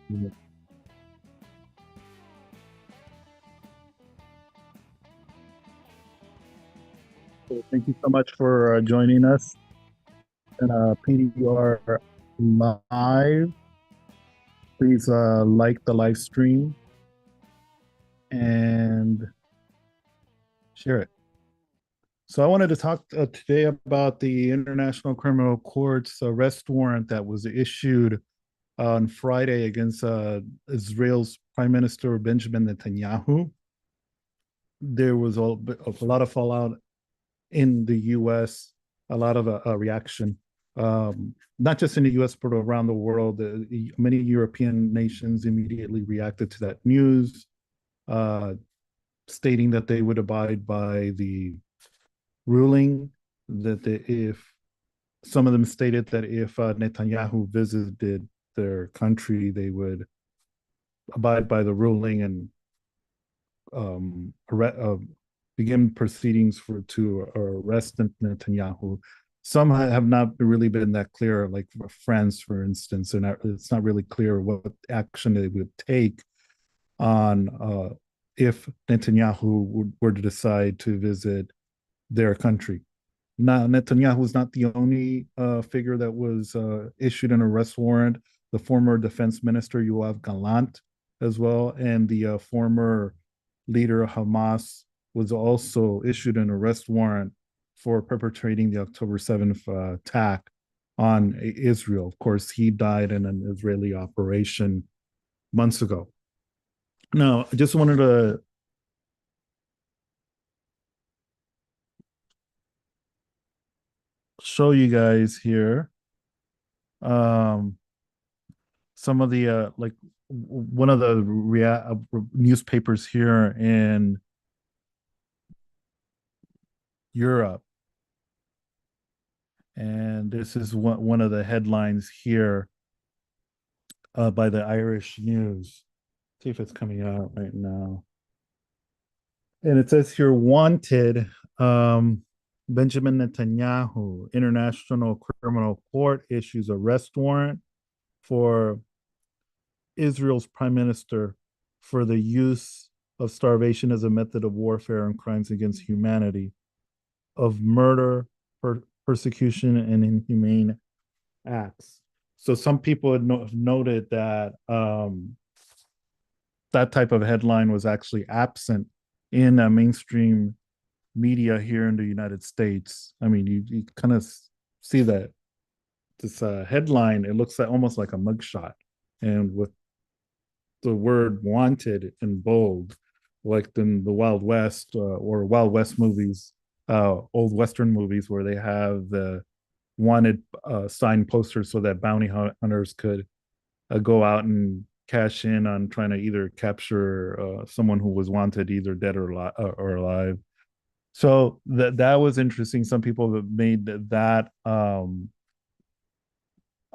Yeah. So thank you so much for joining us. And PDR live. Please like the live stream and share it. So I wanted to talk today about the International Criminal Court's arrest warrant that was issued on Friday against Israel's Prime Minister Benjamin Netanyahu. There was a lot of fallout in the U.S., a lot of reaction, not just in the U.S. but around the world. Many European nations immediately reacted to that news, uh, stating that they would abide by the ruling. If some of them stated that if Netanyahu visited their country, they would abide by the ruling and um, begin proceedings to arrest Netanyahu. Some have not really been that clear, like France, for instance, and it's not really clear what action they would take on if Netanyahu were to decide to visit their country. Now, Netanyahu is not the only figure that was issued an arrest warrant. The former defense minister, Yoav Gallant, as well, and the former leader of Hamas was also issued an arrest warrant for perpetrating the October 7th attack on Israel. Of course, he died in an Israeli operation months ago. Now, I just wanted to show you guys here um, some of the one of the newspapers here in Europe, and this is one of the headlines here by the Irish News. See if it's coming out right now. And it says here, wanted Benjamin Netanyahu, International Criminal Court issues arrest warrant for Israel's prime minister for the use of starvation as a method of warfare and crimes against humanity, of murder, persecution, and inhumane acts. So some people have noted that that type of headline was actually absent in mainstream media here in the United States. I mean, you kind of see that this headline, it looks like almost like a mugshot, and with the word wanted in bold, like in the Wild West or Wild West movies, old Western movies where they have the wanted signed posters so that bounty hunters could go out and cash in on trying to either capture someone who was wanted, either dead or alive. So that was interesting. Some people have made that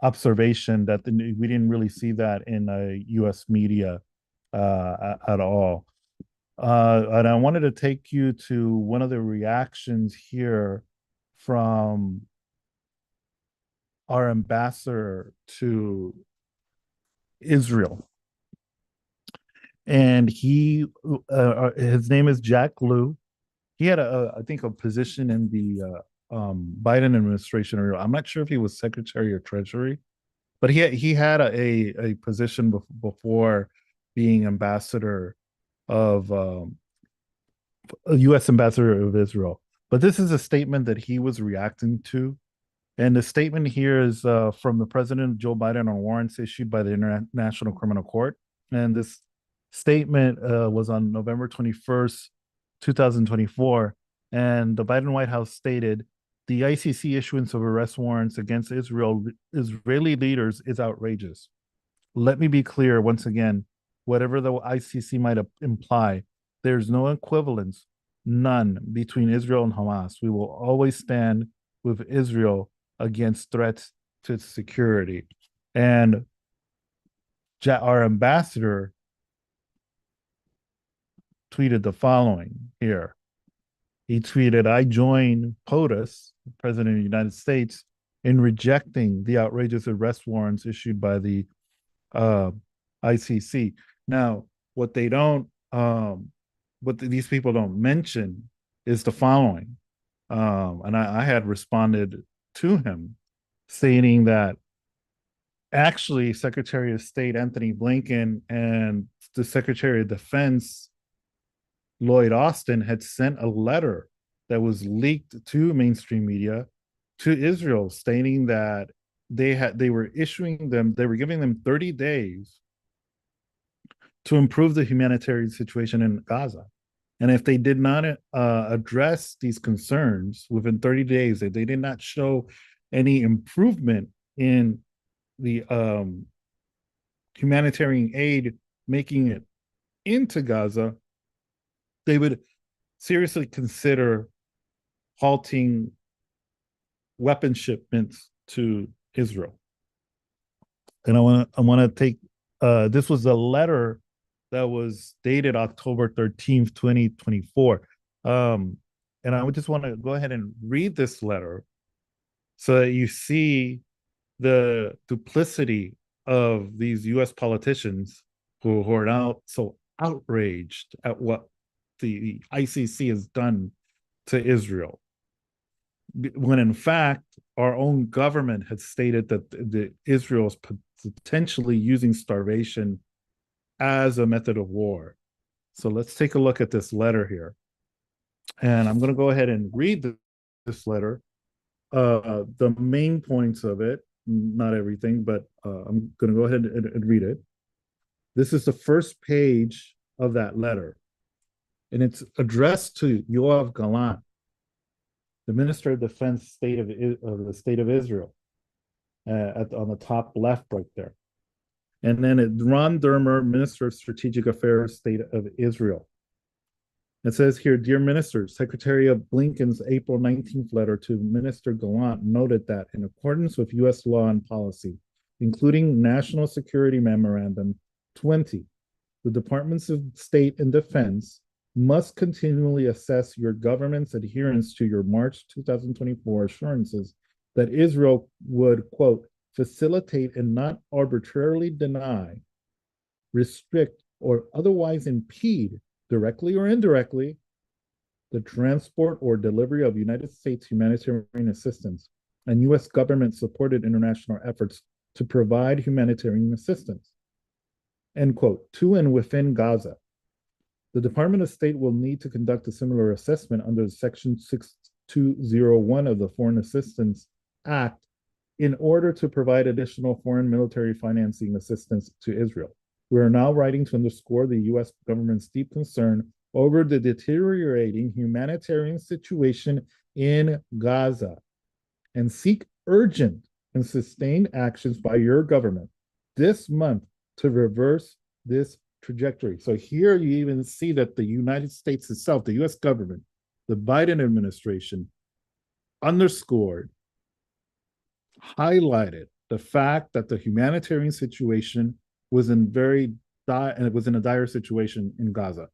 observation that we didn't really see that in U.S. media at all. And I wanted to take you to one of the reactions here from our ambassador to Israel. And his name is Jack Lew. He had I think, a position in the Biden administration. Or I'm not sure if he was secretary or treasury, but he had a position before being ambassador of a U.S. ambassador of Israel. But this is a statement that he was reacting to. And the statement here is from the President Joe Biden on warrants issued by the International Criminal Court. And this statement was on November 21st, 2024. And the Biden White House stated the ICC issuance of arrest warrants against Israeli leaders is outrageous. Let me be clear once again, whatever the ICC might imply, there's no equivalence, none, between Israel and Hamas. We will always stand with Israel against threats to security. And our ambassador tweeted the following here. He tweeted, I join POTUS, the President of the United States, in rejecting the outrageous arrest warrants issued by the ICC. Now, what they don't, these people don't mention is the following. And I had responded to him stating that actually Secretary of State Anthony Blinken and the Secretary of Defense Lloyd Austin had sent a letter that was leaked to mainstream media to Israel stating that they were giving them 30 days to improve the humanitarian situation in Gaza. And if they did not address these concerns within 30 days, if they did not show any improvement in the humanitarian aid making it into Gaza, they would seriously consider halting weapon shipments to Israel. And I want to take this was a letter that was dated October 13th, 2024. And I would just want to go ahead and read this letter so that you see the duplicity of these US politicians who are now so outraged at what the ICC has done to Israel, when in fact our own government had stated that Israel is potentially using starvation as a method of war. So let's take a look at this letter here. And I'm going to go ahead and read this letter, the main points of it, not everything, but I'm going to go ahead and read it. This is the first page of that letter, and it's addressed to Yoav Gallant, the Minister of Defense of the State of Israel, on the top left right there. And then Ron Dermer, Minister of Strategic Affairs, State of Israel. It says here, Dear Minister, Secretary of Blinken's April 19th letter to Minister Gallant noted that in accordance with U.S. law and policy, including National Security Memorandum 20, the Departments of State and Defense must continually assess your government's adherence to your March 2024 assurances that Israel would, quote, facilitate and not arbitrarily deny, restrict, or otherwise impede, directly or indirectly, the transport or delivery of United States humanitarian assistance and U.S. government-supported international efforts to provide humanitarian assistance, end quote, to and within Gaza. The Department of State will need to conduct a similar assessment under Section 6201 of the Foreign Assistance Act in order to provide additional foreign military financing assistance to Israel. We are now writing to underscore the U.S. government's deep concern over the deteriorating humanitarian situation in Gaza and seek urgent and sustained actions by your government this month to reverse this trajectory. So here you even see that the United States itself, the U.S. government, the Biden administration, underscored, highlighted the fact that the humanitarian situation was in a dire situation in Gaza,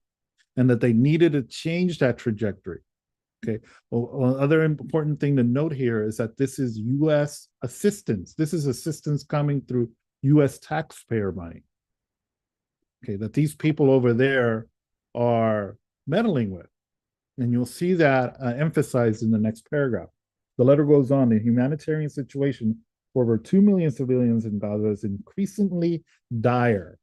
and that they needed to change that trajectory. Okay. Well, another important thing to note here is that this is U.S. assistance. This is assistance coming through U.S. taxpayer money. Okay, that these people over there are meddling with. And you'll see that emphasized in the next paragraph. The letter goes on, the humanitarian situation for over 2 million civilians in Gaza is increasingly dire.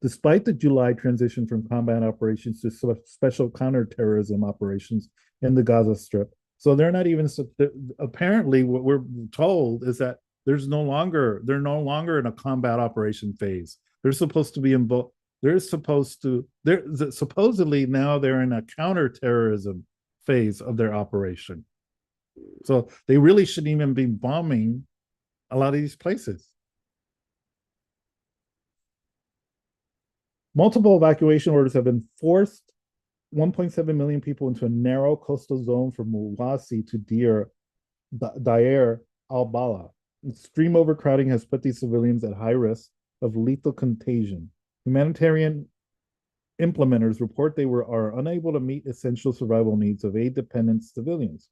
Despite the July transition from combat operations to special counterterrorism operations in the Gaza Strip, so they're not even, apparently what we're told is that they're no longer in a combat operation phase. They're supposed to be in both. Supposedly now they're in a counterterrorism phase of their operation. So they really shouldn't even be bombing a lot of these places. Multiple evacuation orders have been forced 1.7 million people into a narrow coastal zone from Mawasi to Deir al-Balah. Extreme overcrowding has put these civilians at high risk of lethal contagion. Humanitarian implementers report they are unable to meet essential survival needs of aid-dependent civilians.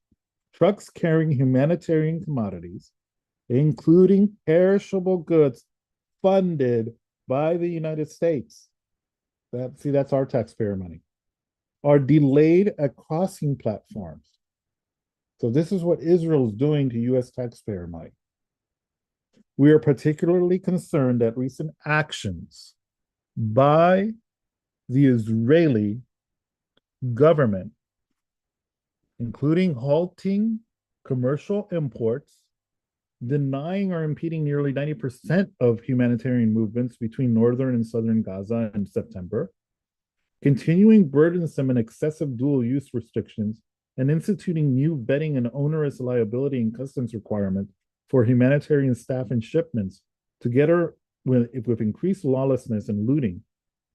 Trucks carrying humanitarian commodities, including perishable goods funded by the United States. That's our taxpayer money. Are delayed at crossing platforms. So this is what Israel is doing to U.S. taxpayer money. We are particularly concerned at recent actions by the Israeli government, including halting commercial imports, denying or impeding nearly 90% of humanitarian movements between northern and southern Gaza in September, continuing burdensome and excessive dual use restrictions, and instituting new vetting and onerous liability and customs requirements for humanitarian staff and shipments, together with increased lawlessness and looting,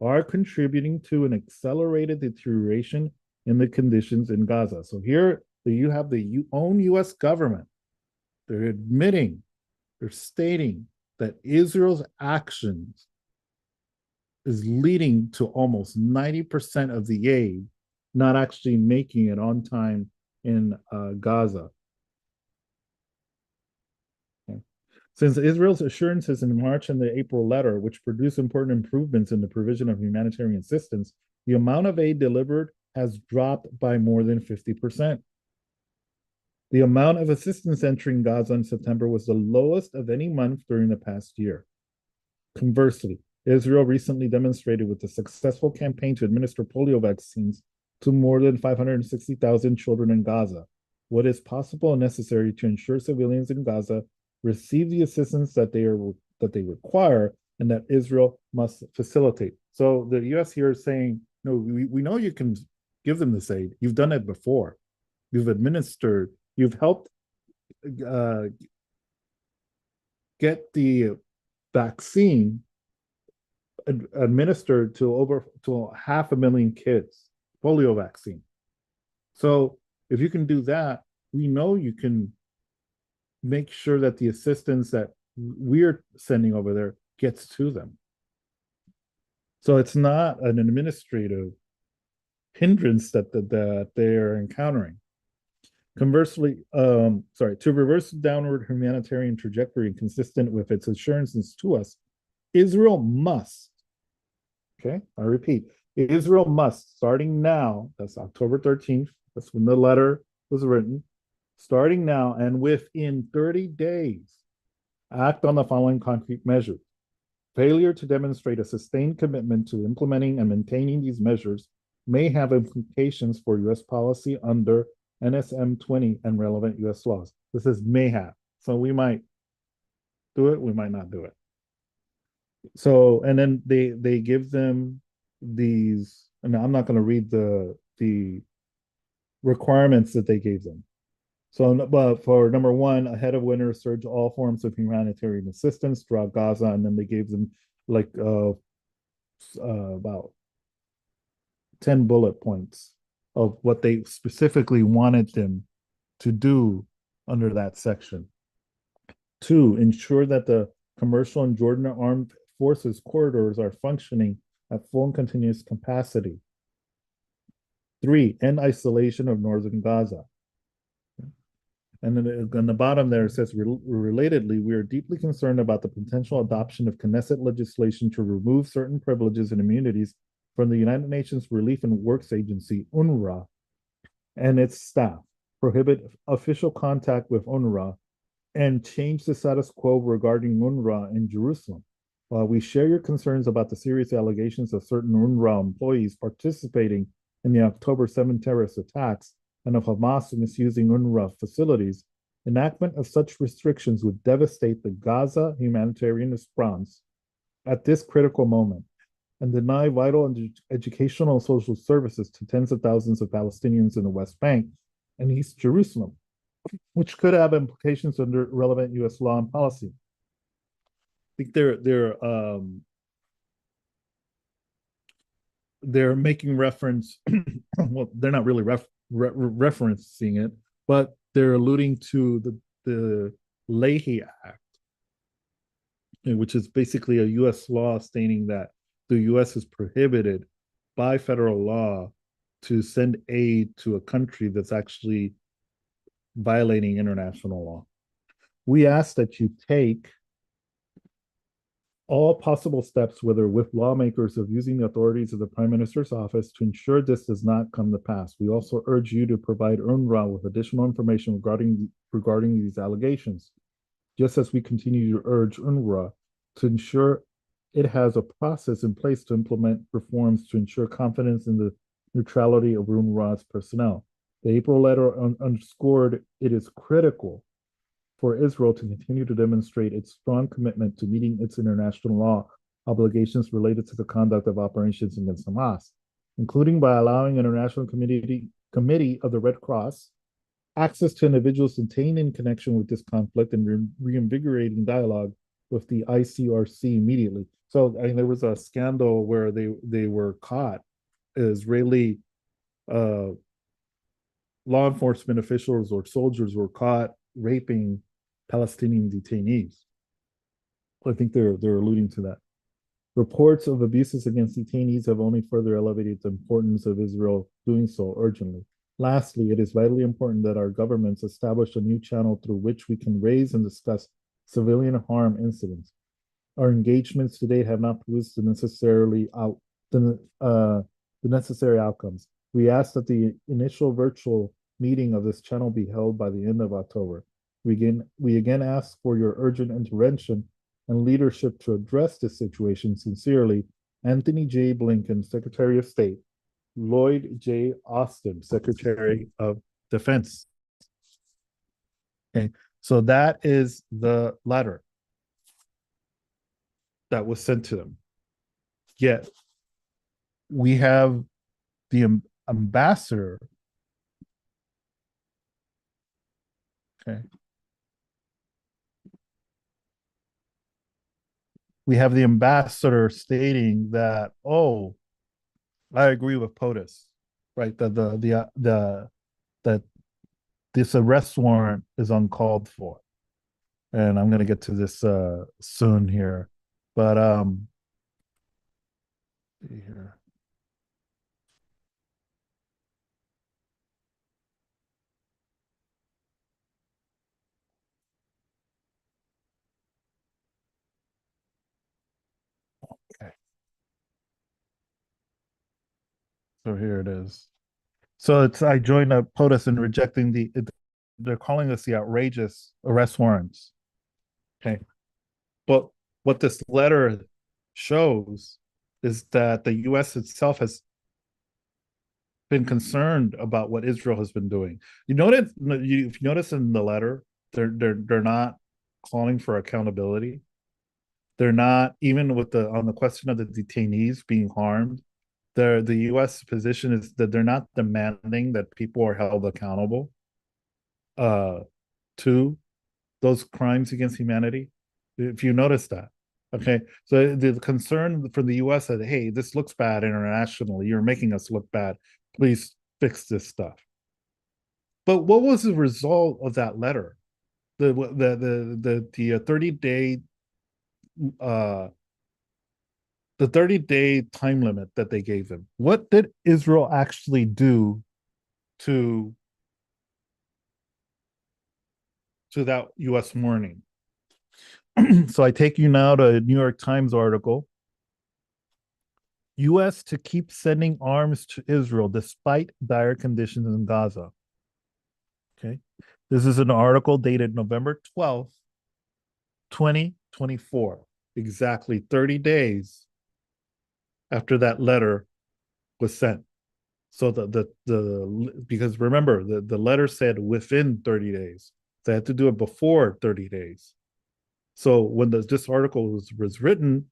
are contributing to an accelerated deterioration in the conditions in Gaza. So here you have the own U.S. government. They're admitting, they're stating that Israel's actions is leading to almost 90% of the aid not actually making it on time in Gaza. Okay. Since Israel's assurances in March and the April letter, which produced important improvements in the provision of humanitarian assistance, the amount of aid delivered has dropped by more than 50%. The amount of assistance entering Gaza in September was the lowest of any month during the past year. Conversely, Israel recently demonstrated with a successful campaign to administer polio vaccines to more than 560,000 children in Gaza, what is possible and necessary to ensure civilians in Gaza receive the assistance that they require and that Israel must facilitate. So the U.S. here is saying, no, we know you can give them this aid. You've done it before. You've administered. You've helped get the vaccine administered to 500,000 kids, polio vaccine. So if you can do that, we know you can make sure that the assistance that we're sending over there gets to them. So it's not an administrative hindrance that they're encountering. Conversely, to reverse the downward humanitarian trajectory consistent with its assurances to us, Israel must, okay, I repeat, Israel must, starting now, that's October 13th, that's when the letter was written, starting now and within 30 days, act on the following concrete measures. Failure to demonstrate a sustained commitment to implementing and maintaining these measures may have implications for U.S. policy under NSM 20 and relevant U.S. laws. This is may have. So we might do it, we might not do it. So, and then they give them these, and I'm not going to read the requirements that they gave them. So, but for number one, ahead of winter, surge all forms of humanitarian assistance throughout Gaza, and then they gave them like about 10 bullet points of what they specifically wanted them to do under that section. 2, ensure that the commercial and Jordan armed forces corridors are functioning at full and continuous capacity. 3, end isolation of northern Gaza. And then on the bottom there, it says, relatedly, we are deeply concerned about the potential adoption of Knesset legislation to remove certain privileges and immunities from the United Nations Relief and Works Agency, UNRWA, and its staff, prohibit official contact with UNRWA, and change the status quo regarding UNRWA in Jerusalem. While we share your concerns about the serious allegations of certain UNRWA employees participating in the October 7 terrorist attacks and of Hamas misusing UNRWA facilities, enactment of such restrictions would devastate the Gaza humanitarian response at this critical moment and deny vital educational and social services to tens of thousands of Palestinians in the West Bank and East Jerusalem, which could have implications under relevant U.S. law and policy. I think they're making reference. Well, they're not really referencing it, but they're alluding to the Leahy Act, which is basically a U.S. law stating that the U.S. is prohibited by federal law to send aid to a country that's actually violating international law. We ask that you take all possible steps, whether with lawmakers of using the authorities of the Prime Minister's office to ensure this does not come to pass. We also urge you to provide UNRWA with additional information regarding these allegations, just as we continue to urge UNRWA to ensure it has a process in place to implement reforms to ensure confidence in the neutrality of UNRWA's personnel. The April letter underscored it is critical for Israel to continue to demonstrate its strong commitment to meeting its international law obligations related to the conduct of operations against Hamas, including by allowing International Committee of the Red Cross access to individuals detained in connection with this conflict and reinvigorating dialogue with the ICRC immediately. So, I mean, there was a scandal where they were caught. Israeli law enforcement officials or soldiers were caught raping Palestinian detainees. I think they're alluding to that. Reports of abuses against detainees have only further elevated the importance of Israel doing so urgently. Lastly, it is vitally important that our governments establish a new channel through which we can raise and discuss civilian harm incidents. Our engagements to date have not produced the necessary outcomes. We ask that the initial virtual meeting of this channel be held by the end of October. We again ask for your urgent intervention and leadership to address this situation. Sincerely, Anthony J. Blinken, Secretary of State, Lloyd J. Austin, Secretary of Defense. Okay, so that is the letter that was sent to them. Yet, we have the ambassador. Okay. We have the ambassador stating that, oh, I agree with POTUS, right? That this arrest warrant is uncalled for, and I'm going to get to this soon here, but here. Okay. So here it is. So I joined POTUS in rejecting they're calling this the outrageous arrest warrants. Okay. But what this letter shows is that the US itself has been concerned about what Israel has been doing. If you notice in the letter, they're not calling for accountability. They're not, even with on the question of the detainees being harmed, the US position is that they're not demanding that people are held accountable to those crimes against humanity. If you notice that. Okay. So the concern for the US that, hey, this looks bad internationally, you're making us look bad. Please fix this stuff. But what was the result of that letter? The 30-day the 30-day time limit that they gave them. What did Israel actually do to that US warning? So I take you now to a New York Times article. US to keep sending arms to Israel despite dire conditions in Gaza. Okay. This is an article dated November 12th, 2024. Exactly 30 days after that letter was sent. So because remember, the letter said within 30 days. They had to do it before 30 days. So when this article was written,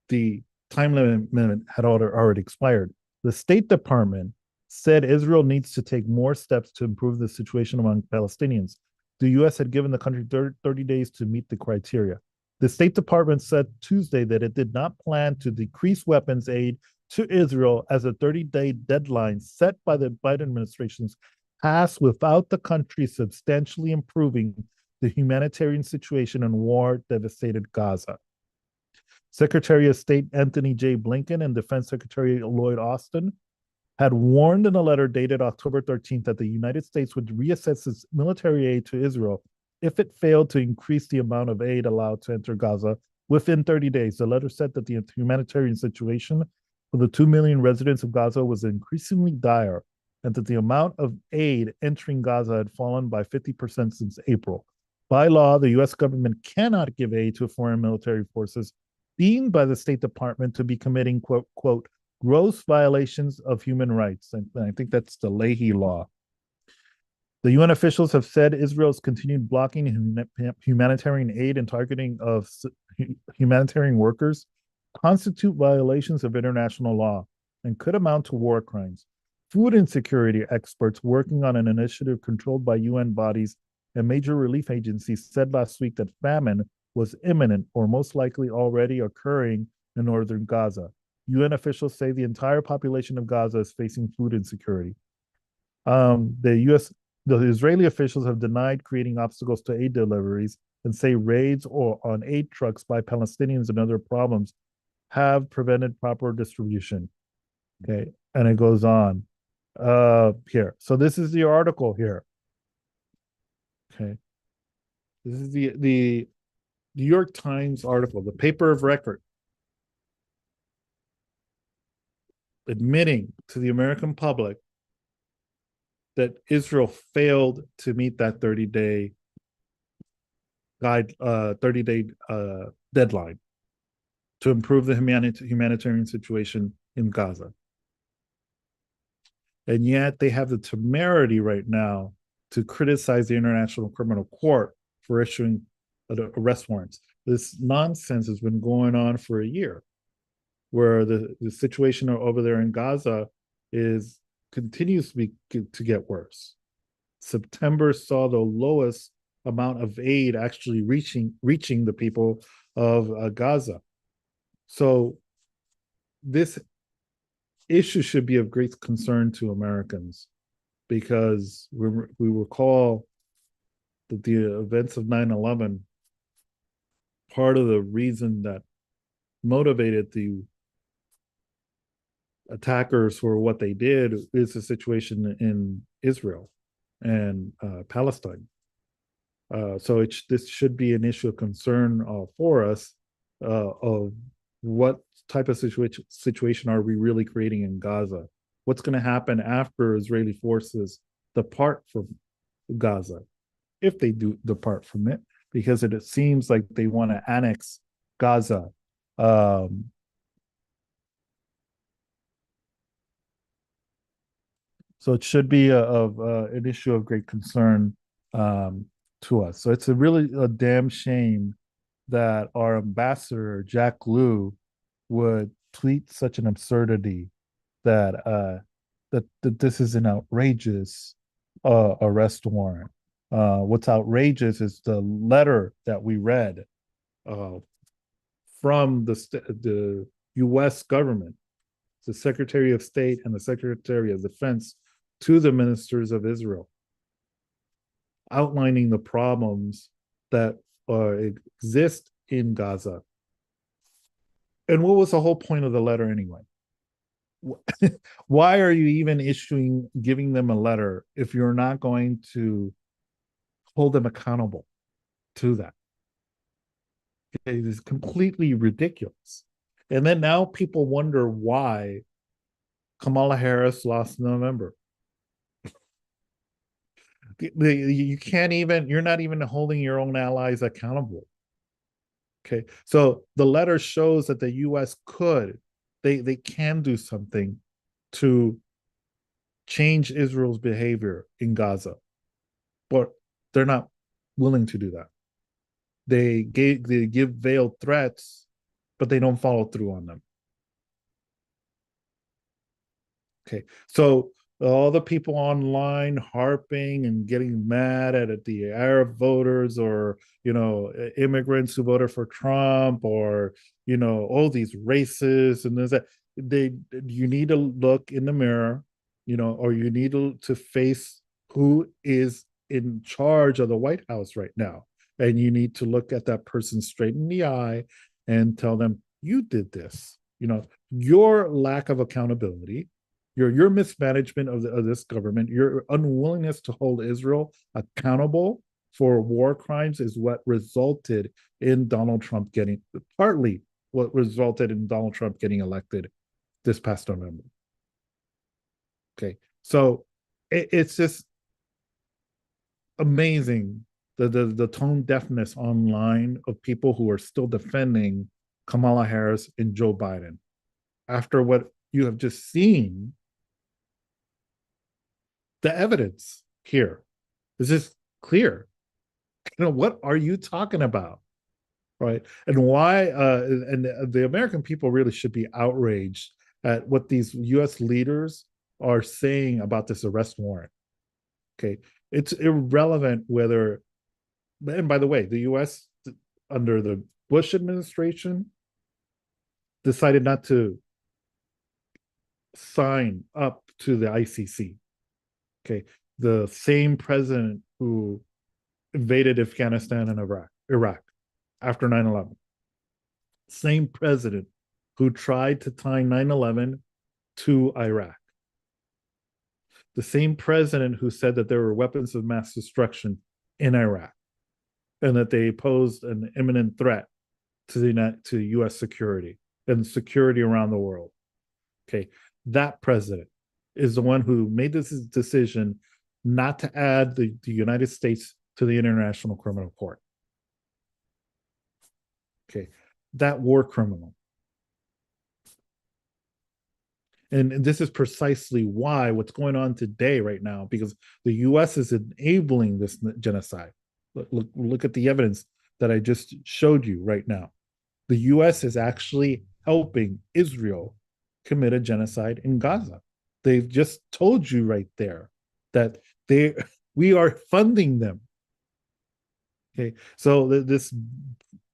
the time limit had already expired. The State Department said Israel needs to take more steps to improve the situation among Palestinians. The U.S. had given the country 30 days to meet the criteria. The State Department said Tuesday that it did not plan to decrease weapons aid to Israel as a 30-day deadline set by the Biden administration's passed without the country substantially improving the humanitarian situation in war-devastated Gaza. Secretary of State Anthony J. Blinken and Defense Secretary Lloyd Austin had warned in a letter dated October 13th that the United States would reassess its military aid to Israel if it failed to increase the amount of aid allowed to enter Gaza within 30 days. The letter said that the humanitarian situation for the 2 million residents of Gaza was increasingly dire, and that the amount of aid entering Gaza had fallen by 50% since April. By law, the US government cannot give aid to foreign military forces deemed by the State Department to be committing, quote, gross violations of human rights. And I think that's the Leahy Law. The UN officials have said Israel's continued blocking humanitarian aid and targeting of humanitarian workers constitute violations of international law and could amount to war crimes. Food insecurity experts working on an initiative controlled by UN bodies and major relief agencies said last week that famine was imminent or most likely already occurring in northern Gaza. UN officials say the entire population of Gaza is facing food insecurity. The Israeli officials have denied creating obstacles to aid deliveries and say raids on aid trucks by Palestinians and other problems have prevented proper distribution. Okay, and it goes on here. So this is the article here. Okay, this is the New York Times article, the paper of record, admitting to the American public that Israel failed to meet that 30-day deadline to improve the humanitarian situation in Gaza. And yet they have the temerity right now to criticize the International Criminal Court for issuing arrest warrants. This nonsense has been going on for a year, where the situation over there in Gaza continues to get worse. September saw the lowest amount of aid actually reaching the people of Gaza. So this issue should be of great concern to Americans, because we recall that the events of 9/11, part of the reason that motivated the attackers for what they did is the situation in Israel and Palestine. So this should be an issue of concern for us, of what type of situation are we really creating in Gaza? What's going to happen after Israeli forces depart from Gaza, if they do depart from it, because it seems like they want to annex Gaza. So it should be an issue of great concern to us. So it's a damn shame that our ambassador, Jack Lew, would tweet such an absurdity that this is an outrageous arrest warrant. What's outrageous is the letter that we read from the U.S. government, the Secretary of State and the Secretary of Defense, to the ministers of Israel, outlining the problems that exist in Gaza. And what was the whole point of the letter anyway? Why are you even giving them a letter if you're not going to hold them accountable to that? It is completely ridiculous. And then now people wonder why Kamala Harris lost in November. You're not even holding your own allies accountable. Okay, so the letter shows that the U.S. they can do something to change Israel's behavior in Gaza, but they're not willing to do that. They give veiled threats, but they don't follow through on them. Okay, so all the people online harping and getting mad at the Arab voters, or immigrants who voted for Trump, or all these racists and this, that, you need to look in the mirror, or you need to face who is in charge of the White House right now, and you need to look at that person straight in the eye and tell them, you did this. Your lack of accountability, your mismanagement of this government, your unwillingness to hold Israel accountable for war crimes is what resulted in Donald Trump getting, partly what resulted in Donald Trump getting elected this past November. Okay. So it's just amazing the tone deafness online of people who are still defending Kamala Harris and Joe Biden after what you have just seen. The evidence here is just clear. What are you talking about? Right. And why and the American people really should be outraged at what these US leaders are saying about this arrest warrant. Okay. It's irrelevant whether, and by the way, the US under the Bush administration decided not to sign up to the ICC. Okay. The same president who invaded Afghanistan and Iraq after 9/11. Same president who tried to tie 9/11 to Iraq. The same president who said that there were weapons of mass destruction in Iraq and that they posed an imminent threat to US security and security around the world. Okay. That president is the one who made this decision not to add the United States to the International Criminal Court. Okay. That war criminal. And this is precisely why what's going on today, right now, because the US is enabling this genocide. Look at the evidence that I just showed you right now. The US is actually helping Israel commit a genocide in Gaza. They've just told you right there that we are funding them. Okay, so this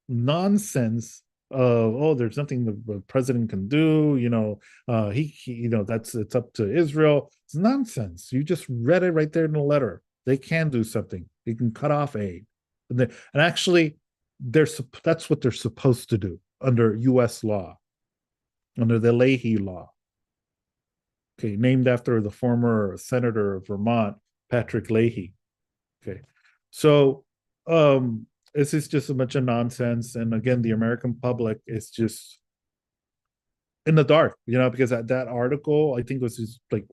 nonsense of, oh, there's nothing the president can do, he it's up to Israel. It's nonsense. You just read it right there in the letter. They can do something. They can cut off aid, and actually, that's what they're supposed to do under U.S. law, under the Leahy law. Okay, named after the former senator of Vermont, Patrick Leahy. Okay, so this is just a bunch of nonsense, and again, the American public is just in the dark, because that article, I think, was just like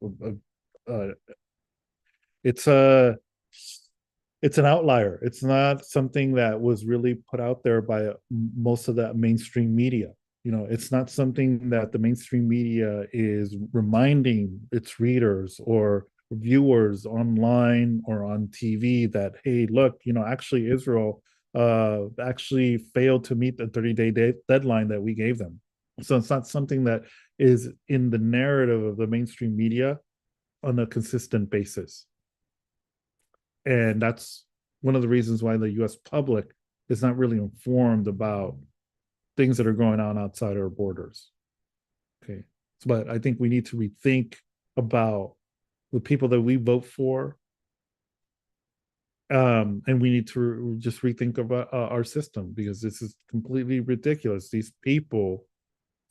it's an outlier. It's not something that was really put out there by most of the mainstream media. It's not something that the mainstream media is reminding its readers or viewers online or on TV that, hey, look, actually Israel actually failed to meet the 30-day deadline that we gave them. So it's not something that is in the narrative of the mainstream media on a consistent basis. And that's one of the reasons why the US public is not really informed about things that are going on outside our borders. Okay. But I think we need to rethink about the people that we vote for. And we need to just rethink about our system, because this is completely ridiculous. These people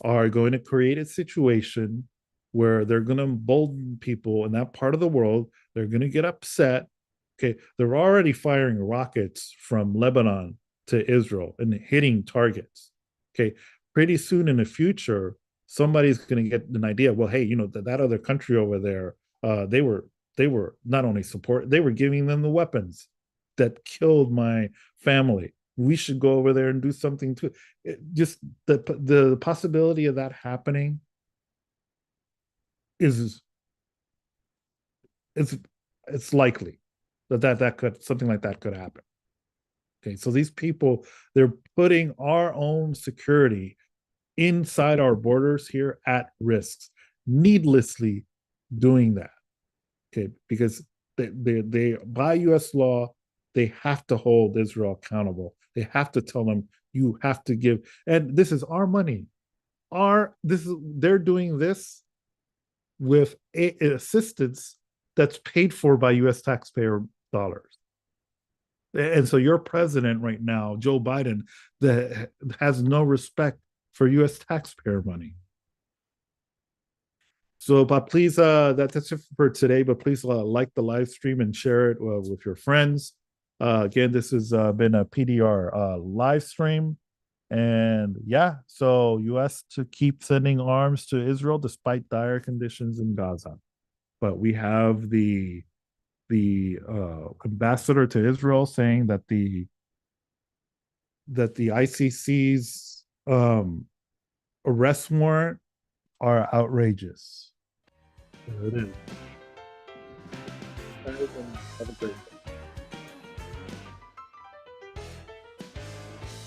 are going to create a situation where they're going to embolden people in that part of the world. They're going to get upset. Okay, they're already firing rockets from Lebanon to Israel and hitting targets. Okay, pretty soon in the future, somebody's going to get an idea. Well, hey, that other country over there, they were not only they were giving them the weapons that killed my family. We should go over there and do something to it. Just the possibility of that happening is it's likely that could, something like that could happen. Okay, so these people, they're putting our own security inside our borders here at risk, needlessly doing that. Okay, because they by U.S. law, they have to hold Israel accountable. They have to tell them, you have to give, and this is our money. They're doing this with assistance that's paid for by U.S. taxpayer dollars. And so your president right now, Joe Biden, that has no respect for U.S. taxpayer money. So, but please, that's it for today. But please like the live stream and share it with your friends. Again, this has been a PDR live stream. And yeah, so U.S. to keep sending arms to Israel despite dire conditions in Gaza. But we have the ambassador to Israel saying that the ICC's arrest warrant are outrageous. There it is. Have a great day.